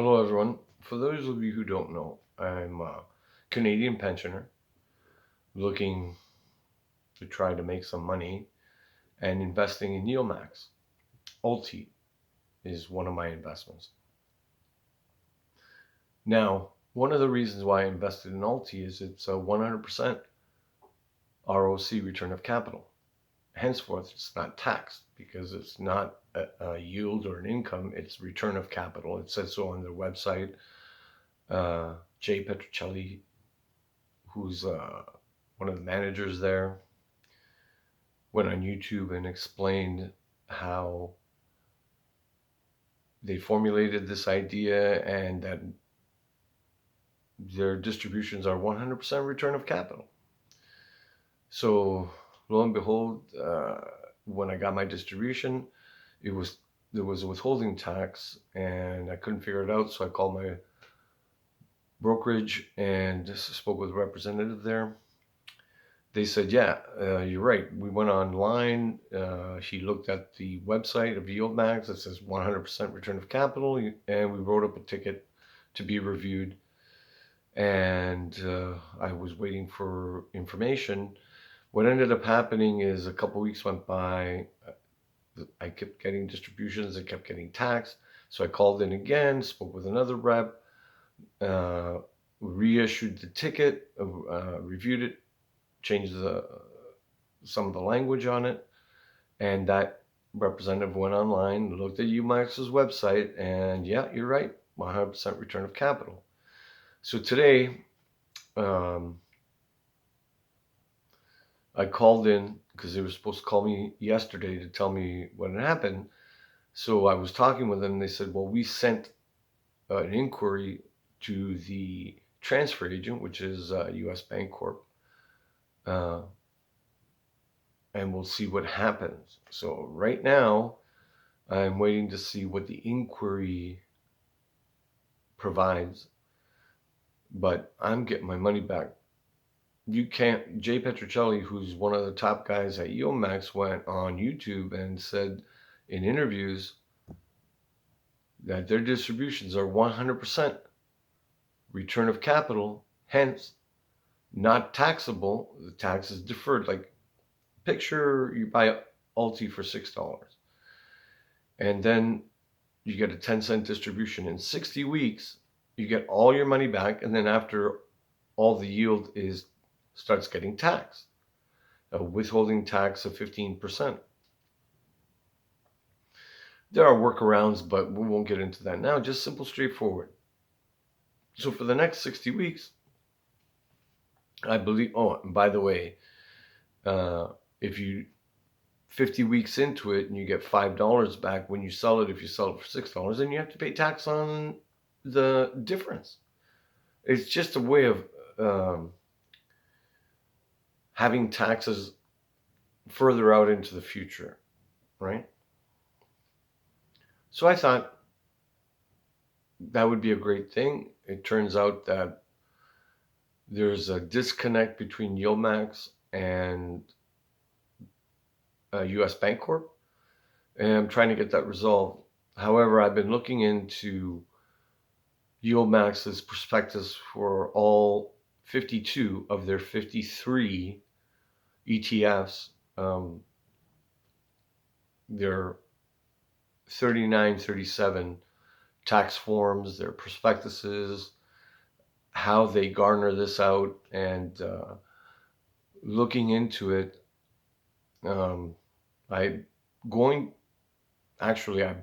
Hello, everyone. For those of you who don't know, I'm a Canadian pensioner looking to try to make some money and investing in YEILDMAX. ULTY is one of my investments. Now, one of the reasons why I invested in ULTY is it's a 100% ROC, return of capital. Henceforth, it's not taxed because it's not a yield or an income, it's return of capital. It says so on their website. Jay Petrocelli, who's one of the managers there, went on YouTube and explained how they formulated this idea and that their distributions are 100% return of capital. So lo and behold, when I got my distribution, there was a withholding tax and I couldn't figure it out. So I called my brokerage and spoke with a representative there. They said, yeah, you're right. We went online. He looked at the website of YEILDMAX that says 100% return of capital, and we wrote up a ticket to be reviewed. And I was waiting for information. What ended up happening is a couple weeks went by. I kept getting distributions. I kept getting taxed. So I called in again, spoke with another rep, reissued the ticket, reviewed it, changed some of the language on it, and that representative went online, looked at ULTY's website, and yeah, you're right, 100% return of capital. So today, I called in because they were supposed to call me yesterday to tell me what had happened. So I was talking with them, and they said, well, we sent an inquiry to the transfer agent, which is US Bank Corp, and we'll see what happens. So right now, I'm waiting to see what the inquiry provides, but I'm getting my money back. You can't. Jay Petrocelli, who's one of the top guys at YEILDMAX, went on YouTube and said in interviews that their distributions are 100% return of capital, hence not taxable. The tax is deferred. Like, picture you buy ULTY for $6, and then you get a 10-cent distribution. In 60 weeks, you get all your money back, and then after all the yield starts getting taxed, a withholding tax of 15%. There are workarounds, but we won't get into that now. Just simple, straightforward. So for the next 60 weeks, I believe, oh, and by the way, if you 50 weeks into it and you get $5 back when you sell it, if you sell it for $6, then you have to pay tax on the difference. It's just a way of having taxes further out into the future, right? So I thought that would be a great thing. It turns out that there's a disconnect between YEILDMAX and US Bank Corp, and I'm trying to get that resolved. However, I've been looking into YEILDMAX's prospectus for all 52 of their 53 ETFs. Their 39, 37 tax forms, their prospectuses, how they garner this out, and looking into it, I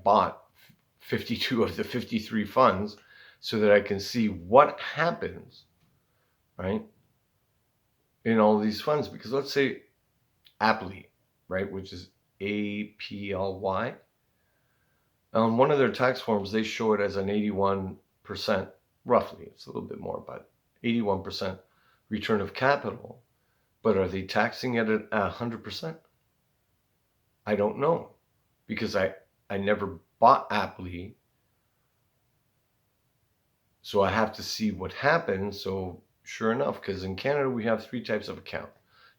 bought 52 of the 53 funds so that I can see what happens, right, in all these funds. Because let's say APLY, right, which is APLY, on one of their tax forms, they show it as an 81%, roughly, it's a little bit more, but 81% return of capital. But are they taxing it at 100%? I don't know, because I never bought APLY, so I have to see what happens. So sure enough, because in Canada we have 3 types of account: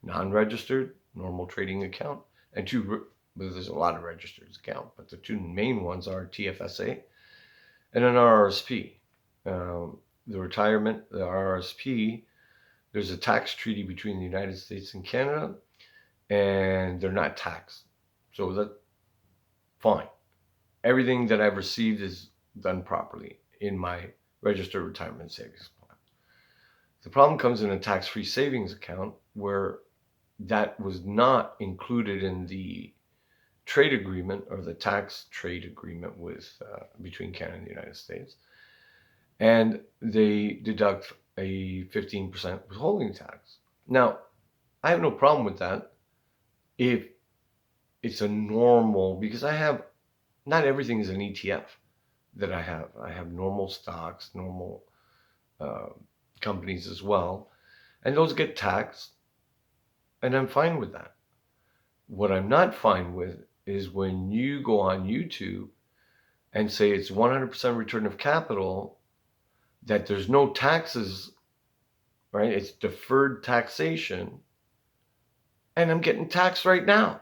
non-registered, normal trading account, and 2, there's a lot of registered account, but the 2 main ones are TFSA and an RRSP. The retirement, the RRSP, there's a tax treaty between the United States and Canada, and they're not taxed. So that's fine. Everything that I've received is done properly in my registered retirement savings plan. The problem comes in a tax-free savings account where that was not included in the trade agreement or the tax trade agreement with between Canada and the United States, and they deduct a 15% withholding tax. Now, I have no problem with that if it's a normal, because I have, not everything is an ETF that I have. I have normal stocks, normal companies as well, and those get taxed, and I'm fine with that. What I'm not fine with is when you go on YouTube and say it's 100% return of capital, that there's no taxes, right? It's deferred taxation, and I'm getting taxed right now.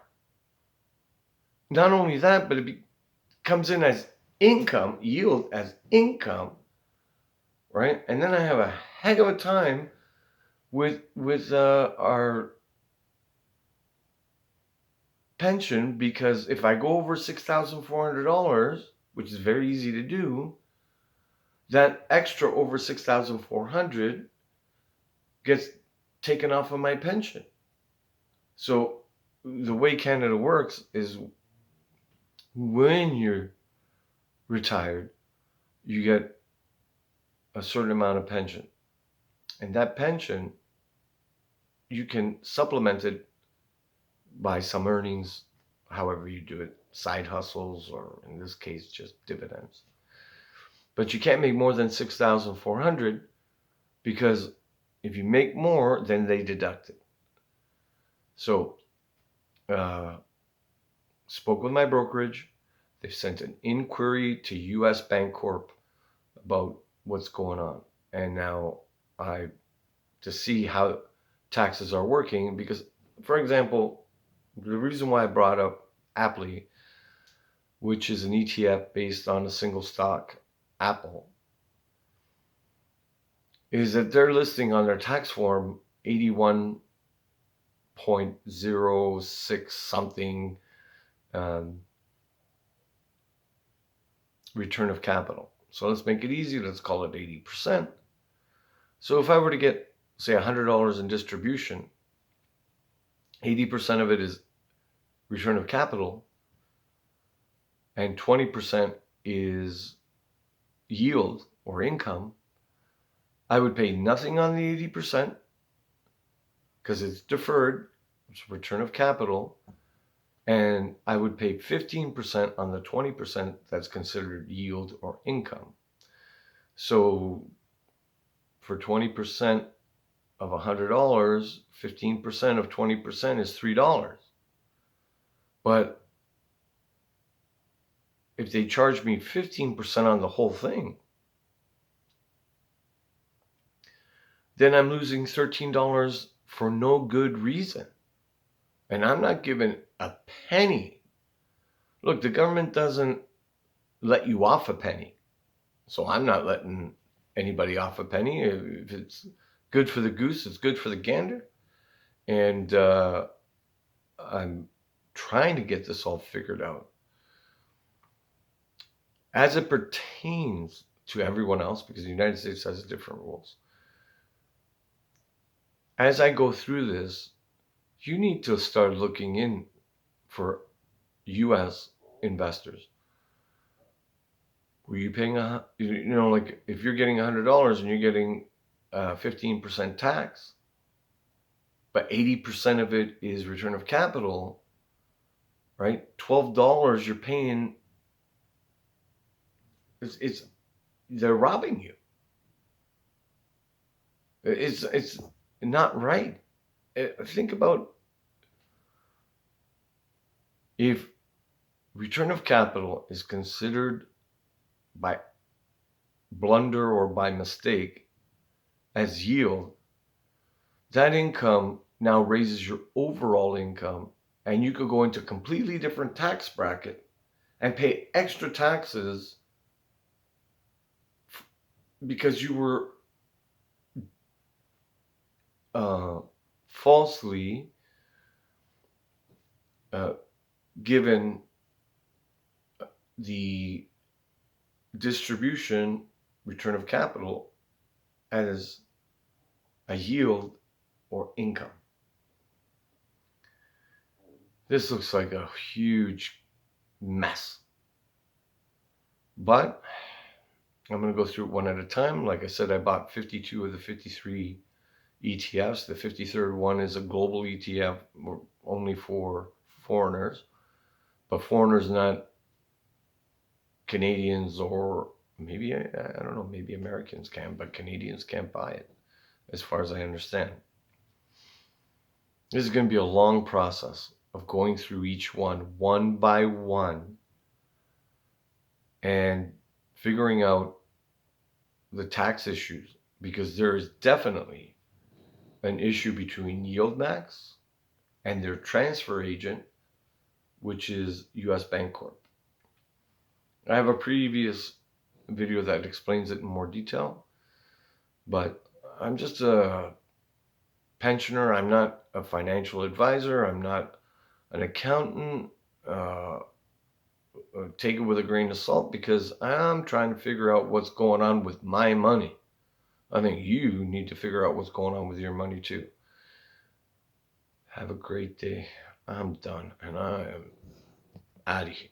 Not only that, but it comes in as income, yield as income, right? And then I have a heck of a time with our pension, because if I go over $6,400, which is very easy to do, that extra over $6,400 gets taken off of my pension. So the way Canada works is when you're retired, you get a certain amount of pension. And that pension, you can supplement it by some earnings, however you do it, side hustles, or in this case, just dividends. But you can't make more than $6,400, because if you make more, then they deduct it. So, spoke with my brokerage. They've sent an inquiry to US Bancorp about what's going on. And now to see how taxes are working, because, for example, the reason why I brought up Apple, which is an ETF based on a single stock, Apple, is that they're listing on their tax form 81.06 something return of capital. So let's make it easy. Let's call it 80%. So if I were to get, say, $100 in distribution, 80% of it is return of capital, and 20% is yield or income. I would pay nothing on the 80% because it's deferred, it's return of capital, and I would pay 15% on the 20% that's considered yield or income. So for 20% of $100, 15% of 20% is $3. But if they charge me 15% on the whole thing, then I'm losing $13 for no good reason. And I'm not giving a penny. Look, the government doesn't let you off a penny. So I'm not letting anybody off a penny. If it's good for the goose, it's good for the gander. And I'm trying to get this all figured out. As it pertains to everyone else, because the United States has different rules. As I go through this, you need to start looking in for U.S. investors. Were you paying like if you're getting $100 and you're getting 15% tax, but 80% of it is return of capital, right? $12 you're paying. They're robbing you. It's not right. Think about if return of capital is considered by blunder or by mistake as yield, that income now raises your overall income, and you could go into a completely different tax bracket and pay extra taxes because you were falsely uh, given the distribution return of capital as a yield or income. This looks like a huge mess. But I'm going to go through it one at a time. Like I said, I bought 52 of the 53 ETFs. The 53rd one is a global ETF only for foreigners. But foreigners, not Canadians, or maybe, I don't know, maybe Americans can, but Canadians can't buy it, as far as I understand. This is going to be a long process of going through each one by one, and figuring out the tax issues, because there is definitely an issue between YEILDMAX and their transfer agent, which is US Bancorp. I have a previous video that explains it in more detail, but I'm just a pensioner. I'm not a financial advisor. I'm not an accountant. Take it with a grain of salt, because I'm trying to figure out what's going on with my money. I think you need to figure out what's going on with your money too. Have a great day. I'm done, and I am out of here.